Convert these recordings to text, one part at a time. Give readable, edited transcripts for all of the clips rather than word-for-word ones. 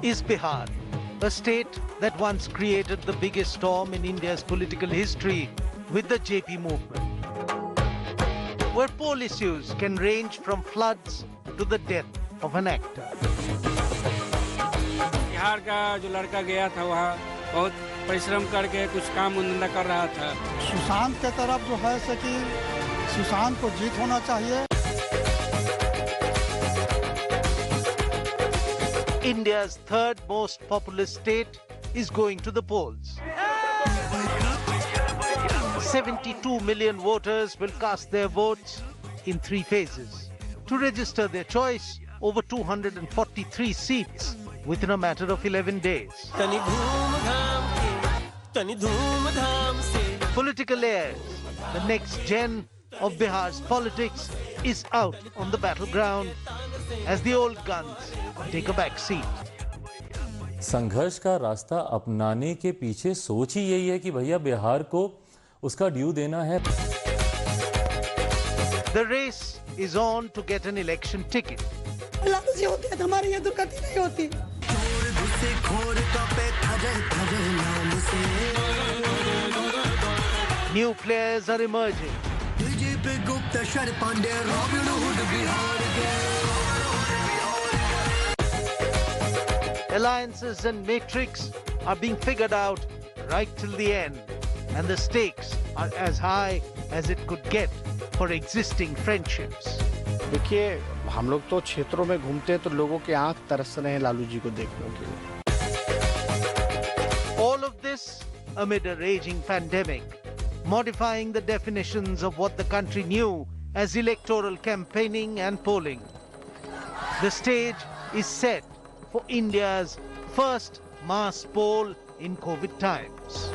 is Bihar, a state that once created the biggest storm in India's political history with the JP movement, where poll issues can range from floods to the death of an actor. Bihar का जो लड़का गया था वहाँ बहुत परिश्रम करके कुछ काम धंधा कर रहा था। सुशांत के तरफ जो है कि सुशांत को जीत होना चाहिए। India's third most populous state is going to the polls. 72 million voters will cast their votes in 3 phases to register their choice over 243 seats within a matter of 11 days. Political heirs, the next gen of Bihar's politics, is out on the battleground as the old guns take a back seat. संघर्ष का रास्ता अपनाने के पीछे सोच ही यही है कि भैया बिहार को उसका ड्यू देना है. The race is on to get an election ticket. Lalu ji होती है हमारे ये दुर्गति नहीं होती. New players are emerging. Alliances and matrix are being figured out right till the end, and the stakes are as high as it could get for existing friendships. देखिए हम लोग तो क्षेत्रों में घूमते हैं तो लोगों के आंख तरस रहे हैं लालू जी को देखने के लिए. All of this amid a raging pandemic, modifying the definitions of what the country knew as electoral campaigning and polling. The stage is set for India's first mass poll in COVID times.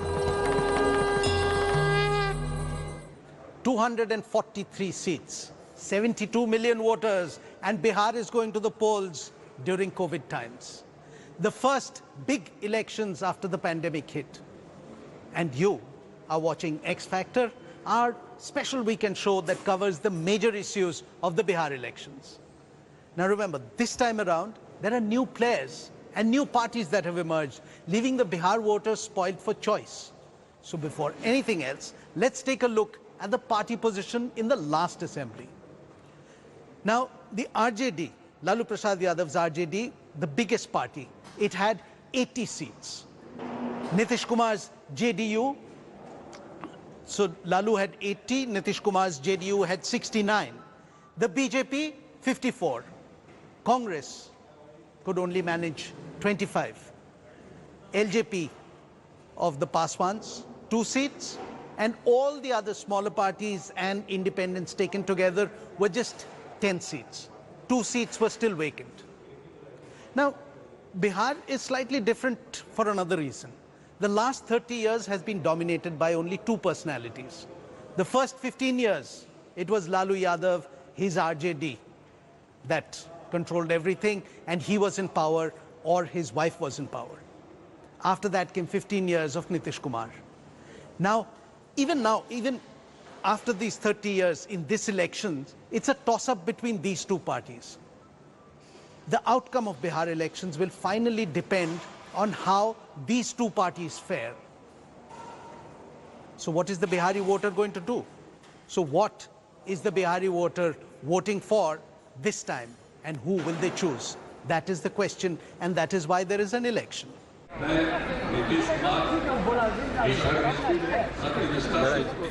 243 seats, 72 million voters, and Bihar is going to the polls during COVID times. The first big elections after the pandemic hit. And you are watching X Factor, our special weekend show that covers the major issues of the Bihar elections. Now remember, this time around, there are new players and new parties that have emerged, leaving the Bihar voters spoiled for choice. So before anything else, let's take a look at the party position in the last assembly. Now, the RJD, Lalu Prasad Yadav's RJD, the biggest party, it had 80 seats. Nitish Kumar's JDU, so Lalu had 80, Nitish Kumar's JDU had 69. The BJP, 54. Congress could only manage 25. LJP of the Paswans, 2 seats, and all the other smaller parties and independents taken together were just 10 seats. 2 seats were still vacant. Now, Bihar is slightly different for another reason. The last 30 years has been dominated by only 2 personalities. The first 15 years, it was Lalu Yadav, his RJD, that controlled everything, and he was in power or his wife was in power. After that came 15 years of Nitish Kumar. Now, even after these 30 years in this election, it's a toss-up between these 2 parties. The outcome of Bihar elections will finally depend on how these 2 parties fare. So what is the Bihari voter going to do? So what is the Bihari voter voting for this time, and who will they choose? That is the question, and that is why there is an election.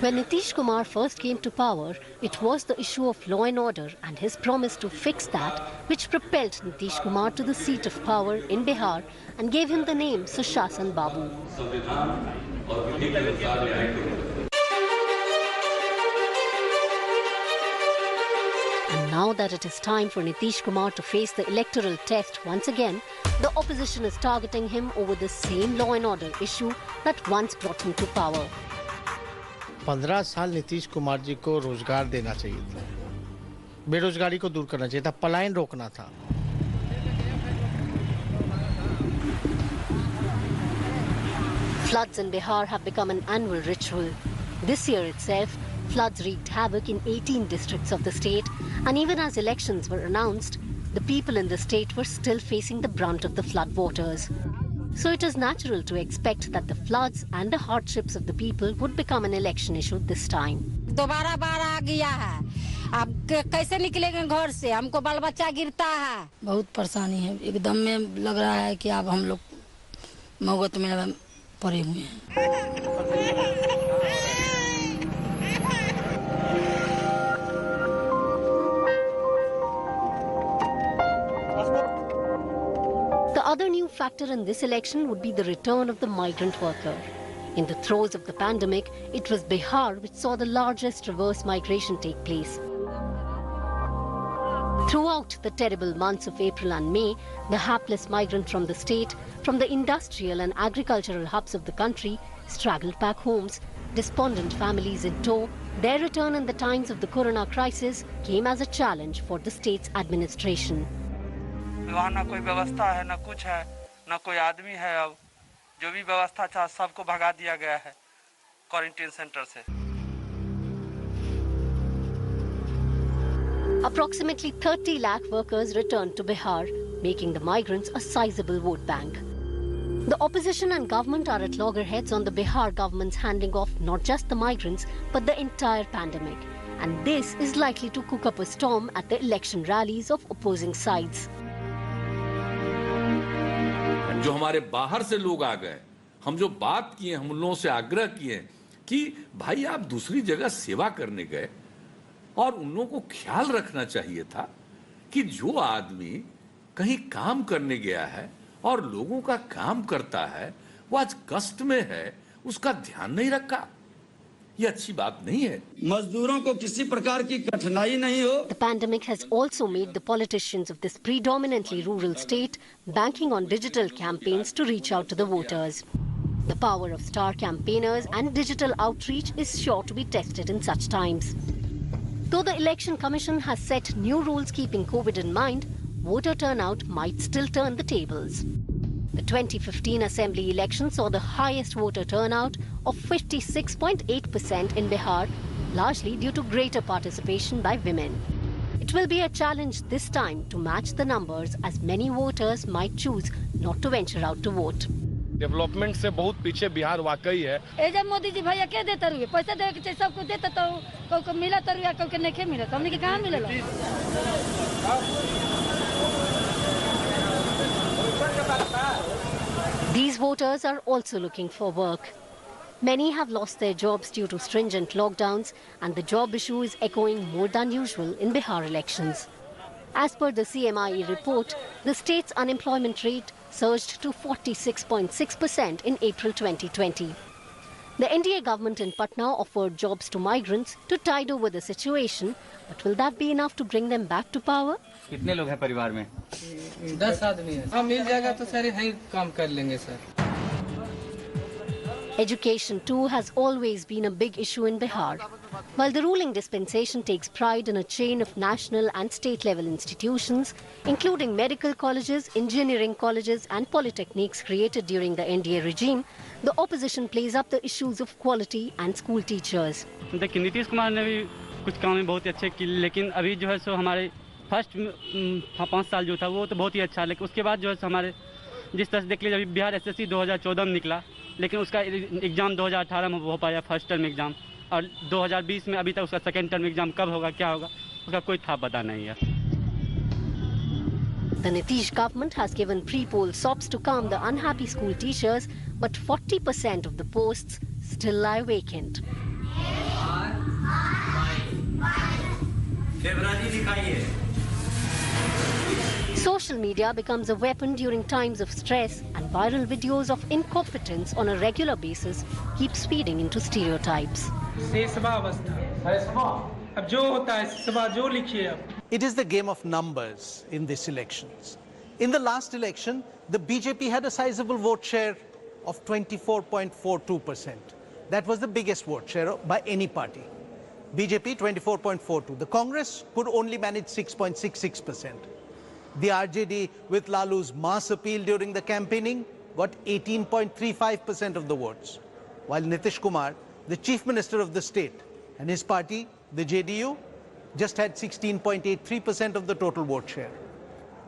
When Nitish Kumar first came to power, it was the issue of law and order and his promise to fix that which propelled Nitish Kumar to the seat of power in Bihar and gave him the name Sushasan Babu. And now that it is time for Nitish Kumar to face the electoral test once again, the opposition is targeting him over the same law and order issue that once brought him to power. 15 साल नीतीश कुमार जी को रोजगार देना चाहिए था, बेरोजगारी को दूर करना चाहिए था, पलायन रोकना था. Floods in Bihar have become an annual ritual. This year itself, floods wreaked havoc in 18 districts of the state, and even as elections were announced, the people in the state were still facing the brunt of the flood waters. So it is natural to expect that the floods and the hardships of the people would become an election issue this time. दोबारा बाढ़ आ गया है, अब कैसे निकलेंगे घर से, हमको बाल बच्चा गिरता है, बहुत परेशानी है, एकदम में लग रहा है कि अब हम लोग मौत में पड़े हुए हैं। The other new factor in this election would be the return of the migrant worker. In the throes of the pandemic, it was Bihar which saw the largest reverse migration take place. Throughout the terrible months of April and May, the hapless migrant from the state, from the industrial and agricultural hubs of the country, straggled back homes, despondent families in tow. Their return in the times of the corona crisis came as a challenge for the state's administration. वहाँ ना कोई व्यवस्था है, ना कुछ है, ना कोई आदमी है। अब जो भी व्यवस्था था सबको भगा दिया गया है क्वारंटाइन सेंटर से। Approximately 30 lakh workers returned to Bihar, making the migrants a sizable vote bank. The opposition and government are at loggerheads on the Bihar government's handling of not just the migrants but the entire pandemic. And this is likely to cook up a storm at the election rallies of opposing sides. जो हमारे बाहर से लोग आ गए, हम जो बात किए, हम उन लोगों से आग्रह किए कि भाई आप दूसरी जगह सेवा करने गए और उन लोगों को ख्याल रखना चाहिए था कि जो आदमी कहीं काम करने गया है और लोगों का काम करता है, वो आज कष्ट में है, उसका ध्यान नहीं रखा। ये अच्छी बात नहीं है। मजदूरों को किसी प्रकार की कठिनाई नहीं हो। The pandemic has also made the politicians of this predominantly rural state banking on digital campaigns to reach out to the voters. The power of star campaigners and digital outreach is sure to be tested in such times. Though the Election Commission has set new rules keeping COVID in mind, voter turnout might still turn the tables. The 2015 Assembly election saw the highest voter turnout of 56.8% in Bihar, largely due to greater participation by women. It will be a challenge this time to match the numbers, as many voters might choose not to venture out to vote. Development से बहुत पीछे बिहार वाकई है। जब मोदी जी भैया क्या देते रुए, पैसा दे के सबको देते तो को मिला तो रुआ, को नहीं मिला, हमने के कहां मिलेला। These voters are also looking for work. Many have lost their jobs due to stringent lockdowns, and the job issue is echoing more than usual in Bihar elections. As per the CMIE report, the state's unemployment rate surged to 46.6% in April 2020. The NDA government in Patna offered jobs to migrants to tide over the situation, but will that be enough to bring them back to power? कितने लोग हैं परिवार में? 10 आदमी हैं। हाँ, मिल जाएगा तो सारे यहीं काम कर लेंगे sir. Education too has always been a big issue in Bihar. While the ruling dispensation takes pride in a chain of national and state level institutions, including medical colleges, engineering colleges and polytechnics created during the NDA regime, the opposition plays up the issues of quality and school teachers. देखिए, नीतीश कुमार ने भी कुछ काम बहुत अच्छे किए, लेकिन अभी जो है सो हमारे फर्स्ट 5 साल जो था वो तो बहुत ही अच्छा, लेकिन उसके बाद जो है हमारे जिस तरह से देख लीजिए, अभी बिहार SSC 2014 में निकला, लेकिन उसका एग्ज़ाम 2018 में हो पाया, फर्स्ट टर्म एग्ज़ाम, और 2020 में अभी तक उसका सेकेंड टर्म एग्ज़ाम कब होगा, क्या होगा, उसका कोई था पता नहीं है। The Nitish government has given pre-poll sops to calm the unhappy school teachers, but 40% of the posts still lie vacant. Social media becomes a weapon during times of stress, and viral videos of incompetence on a regular basis keeps feeding into stereotypes. It is the game of numbers in these elections. In the last election, the BJP had a sizable vote share of 24.42%. That was the biggest vote share by any party. BJP 24.42%. The Congress could only manage 6.66%. The RJD, with Lalu's mass appeal during the campaigning, got 18.35% of the votes, while Nitish Kumar, the chief minister of the state, and his party, the JDU, just had 16.83% of the total vote share.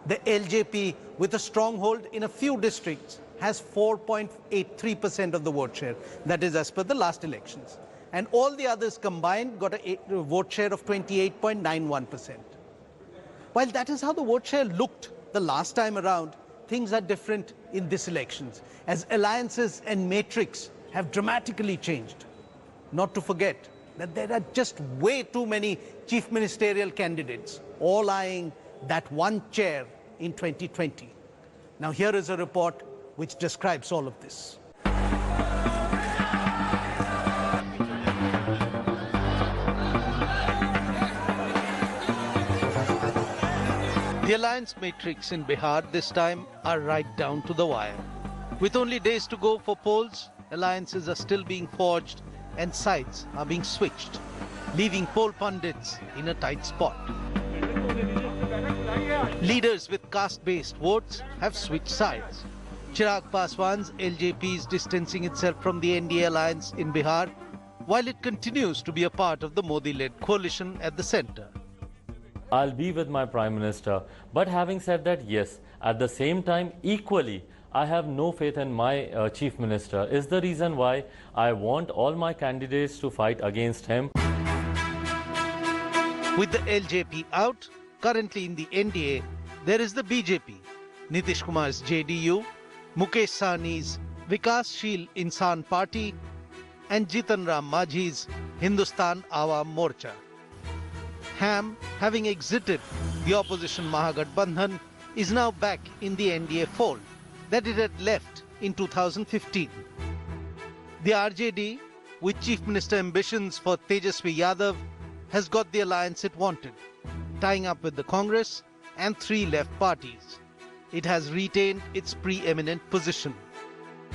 The LJP, with a stronghold in a few districts, has 4.83% of the vote share. That is as per the last elections. And all the others combined got a vote share of 28.91%. While that is how the vote share looked the last time around, things are different in this elections, as alliances and matrix have dramatically changed. Not to forget that there are just way too many chief ministerial candidates, all eyeing that one chair in 2020. Now here is a report which describes all of this. The alliance matrix in Bihar this time are right down to the wire. With only days to go for polls, alliances are still being forged and sides are being switched, leaving poll pundits in a tight spot. Leaders with caste-based votes have switched sides. Chirag Paswan's LJP is distancing itself from the NDA alliance in Bihar, while it continues to be a part of the Modi-led coalition at the centre. I'll be with my Prime Minister. But having said that, yes, at the same time, equally, I have no faith in my Chief Minister. Is the reason why I want all my candidates to fight against him. With the LJP out, currently in the NDA, there is the BJP, Nitish Kumar's JDU, Mukesh Sahni's Vikashsheel Insan Party, and Jitan Ram Majhi's Hindustan Awam Morcha. Ham, having exited the opposition Mahagathbandhan, is now back in the NDA fold that it had left in 2015. The RJD, with Chief Minister ambitions for Tejasvi Yadav, has got the alliance it wanted, tying up with the Congress and three left parties. It has retained its preeminent position.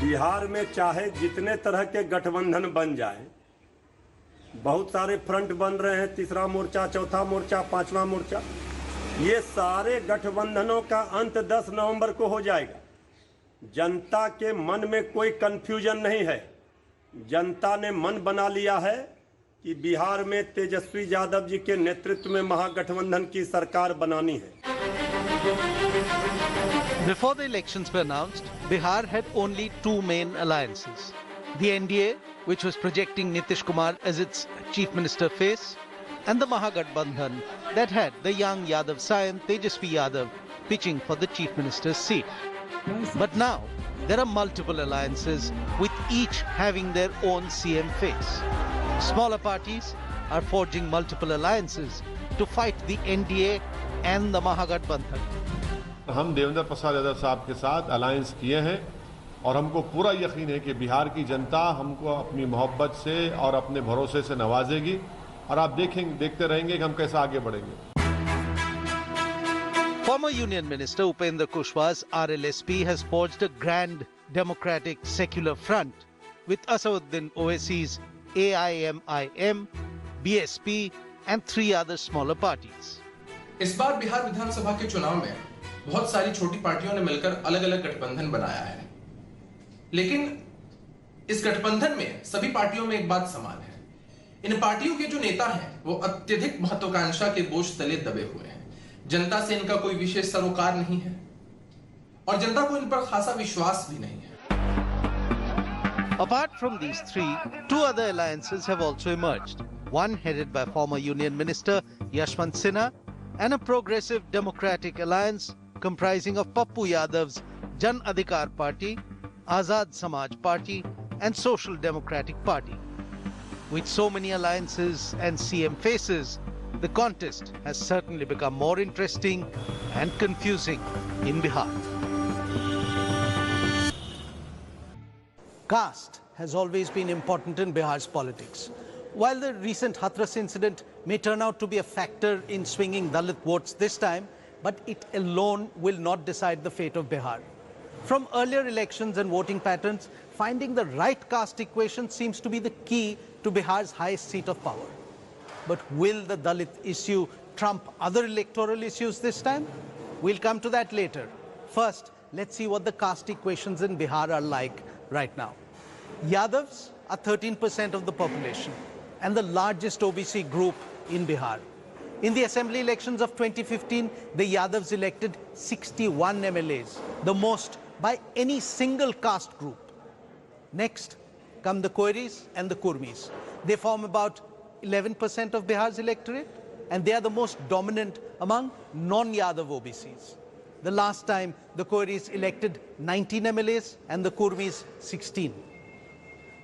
Bihar में चाहे जितने तरह के गठबंधन बन जाए, बहुत सारे फ्रंट बन रहे हैं, तीसरा मोर्चा, चौथा मोर्चा, पांचवा मोर्चा, ये सारे गठबंधनों का अंत 10 नवंबर को हो जाएगा। जनता के मन में कोई कंफ्यूजन नहीं है। जनता ने मन बना लिया है कि बिहार में तेजस्वी यादव जी के नेतृत्व में महागठबंधन की सरकार बनानी है। Before the elections were announced, Bihar had only two main alliances. The NDA, which was projecting Nitish Kumar as its chief minister face, and the Mahagathbandhan that had the young Yadav scion Tejasvi Yadav pitching for the chief minister's seat. But now, there are multiple alliances, with each having their own CM face. Smaller parties are forging multiple alliances to fight the NDA and the Mahagathbandhan. हम देवेंद्र प्रसाद यादव साहब के साथ alliance किए हैं और हमको पूरा यकीन है कि बिहार की जनता हमको अपनी मोहब्बत से और अपने भरोसे से नवाजेगी और आप देखते रहेंगे कि हम कैसे आगे बढ़ेंगे। Former Union Minister Upendra Kushwaha's RLSP has forged a grand democratic secular front with Asauddin Owaissi's AIMIM, BSP and three other smaller parties. इस बार बिहार विधानसभा के चुनाव में बहुत सारी छोटी पार्टियों ने मिलकर अलग-अलग गठबंधन बनाया है, लेकिन इस गठबंधन में सभी पार्टियों में एक बात समान है। इन पार्टियों के जो नेता हैं वो अत्यधिक महत्वाकांक्षा के बोझ तले दबे हुए हैं। जनता से इनका कोई विशेष सरोकार नहीं है और जनता को इन पर खासा विश्वास भी नहीं है। Apart from these three, two other alliances have also emerged. One headed by former Union Minister Yashwant Sinha and a progressive democratic alliance comprising of Pappu Yadav's Jan Adhikar Party, Azad Samaj Party and Social Democratic Party. With so many alliances and CM faces, the contest has certainly become more interesting and confusing in Bihar. Caste has always been important in Bihar's politics. While the recent Hathras incident may turn out to be a factor in swinging Dalit votes this time, but it alone will not decide the fate of Bihar. From earlier elections and voting patterns, finding the right caste equation seems to be the key to Bihar's highest seat of power. But will the Dalit issue trump other electoral issues this time? We'll come to that later. First, let's see what the caste equations in Bihar are like right now. Yadavs are 13% of the population and the largest OBC group in Bihar. In the assembly elections of 2015, the Yadavs elected 61 MLAs, the most by any single caste group. Next come the Koiris and the Kurmis. They form about 11% of Bihar's electorate, and they are the most dominant among non-Yadav OBCs. The last time, the Koiris elected 19 MLAs and the Kurmis 16.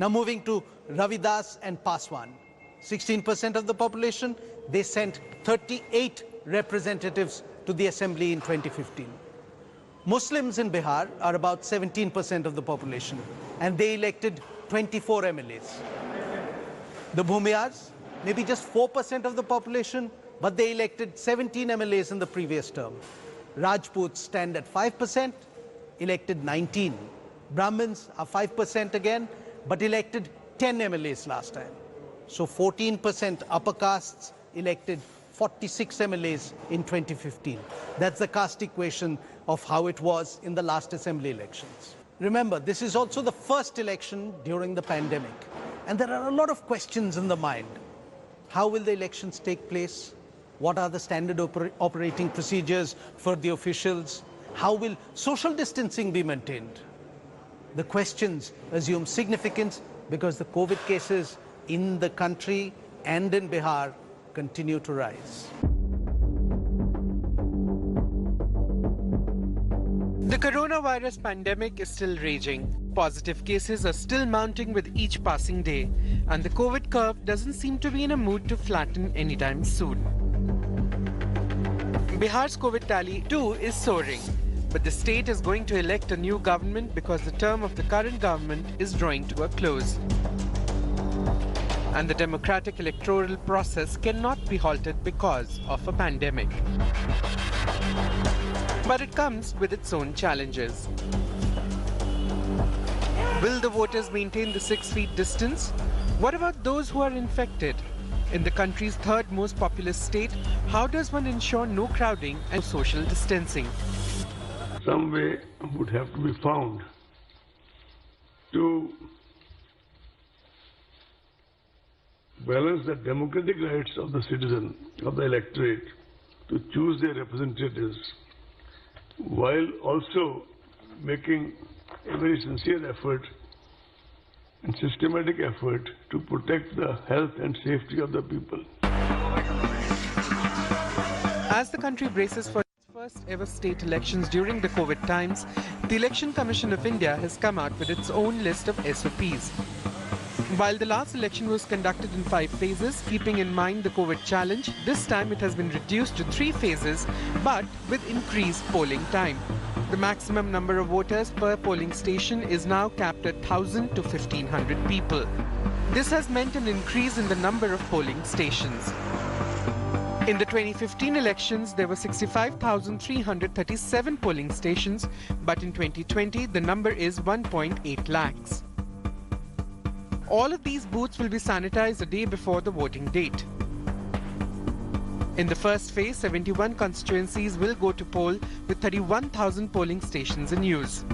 Now moving to Ravidas and Paswan. 16% of the population, they sent 38 representatives to the assembly in 2015. Muslims in Bihar are about 17% of the population, and they elected 24 MLAs. The Bhumiyars, maybe just 4% of the population, but they elected 17 MLAs in the previous term. Rajputs stand at 5%, elected 19. Brahmins are 5% again, but elected 10 MLAs last time. So 14% upper castes elected 46 MLAs in 2015. That's the caste equation of how it was in the last assembly elections. Remember, this is also the first election during the pandemic, and there are a lot of questions in the mind. How will the elections take place? What are the standard operating procedures for the officials? How will social distancing be maintained? The questions assume significance because the COVID cases in the country and in Bihar continue to rise. The coronavirus pandemic is still raging. Positive cases are still mounting with each passing day, and the COVID curve doesn't seem to be in a mood to flatten anytime soon. Bihar's COVID tally too is soaring, but the state is going to elect a new government because the term of the current government is drawing to a close. And the democratic electoral process cannot be halted because of a pandemic. But it comes with its own challenges. Will the voters maintain the 6 feet distance? What about those who are infected? In the country's third most populous state, how does one ensure no crowding and social distancing? Some way would have to be found to balance the democratic rights of the citizen, of the electorate, to choose their representatives, while also making a very sincere effort and systematic effort to protect the health and safety of the people. As the country braces for its first ever state elections during the COVID times, the Election Commission of India has come out with its own list of SOPs. While the last election was conducted in 5 phases, keeping in mind the COVID challenge, this time it has been reduced to 3 phases, but with increased polling time. The maximum number of voters per polling station is now capped at 1,000 to 1,500 people. This has meant an increase in the number of polling stations. In the 2015 elections, there were 65,337 polling stations, but in 2020, the number is 1.8 lakhs. All of these booths will be sanitized a day before the voting date. In the first phase, 71 constituencies will go to poll with 31,000 polling stations in use.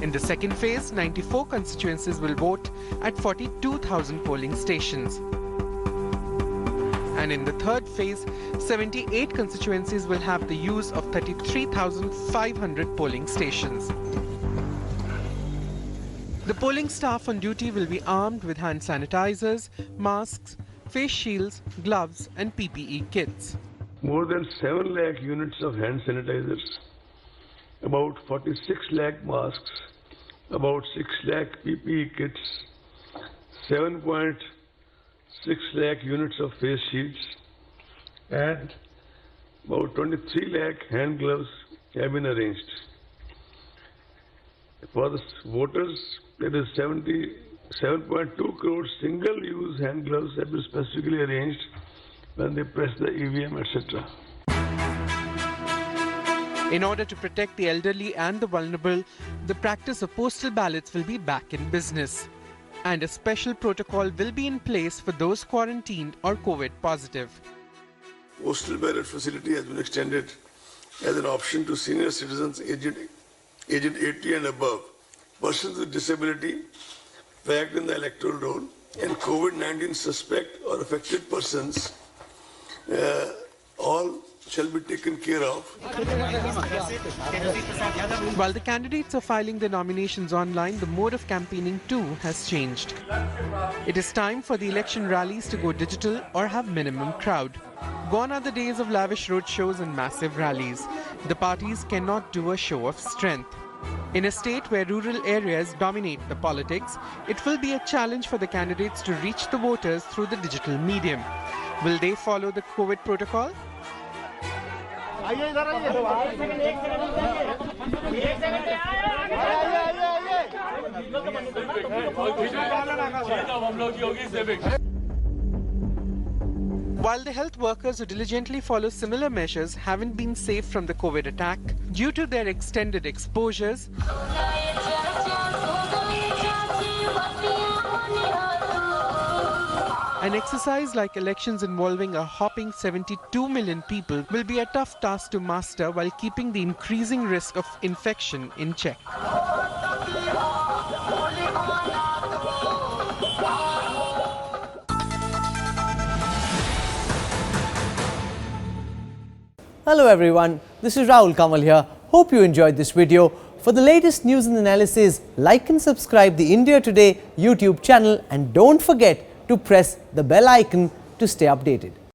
In the second phase, 94 constituencies will vote at 42,000 polling stations. And in the third phase, 78 constituencies will have the use of 33,500 polling stations. The polling staff on duty will be armed with hand sanitizers, masks, face shields, gloves and PPE kits. More than 7 lakh units of hand sanitizers, about 46 lakh masks, about 6 lakh PPE kits, 7.6 lakh units of face shields, and about 23 lakh hand gloves have been arranged. For the voters, there is 77.2 crore single-use hand gloves have been specifically arranged when they press the EVM, etc. In order to protect the elderly and the vulnerable, the practice of postal ballots will be back in business. And a special protocol will be in place for those quarantined or COVID positive. Postal ballot facility has been extended as an option to senior citizens aged 80 and above, persons with disability, fact in the electoral roll, and COVID-19 suspect or affected persons all shall be taken care of. While the candidates are filing their nominations online, the mode of campaigning too has changed. It is time for the election rallies to go digital or have minimum crowd. Gone are the days of lavish roadshows and massive rallies. The parties cannot do a show of strength. In a state where rural areas dominate the politics, it will be a challenge for the candidates to reach the voters through the digital medium. Will they follow the COVID protocol? While the health workers who diligently follow similar measures haven't been safe from the COVID attack due to their extended exposures, an exercise like elections involving a hopping 72 million people will be a tough task to master while keeping the increasing risk of infection in check. Hello everyone, this is Rahul Kamal here. Hope you enjoyed this video. For the latest news and analysis, like and subscribe the India Today YouTube channel and don't forget to press the bell icon to stay updated.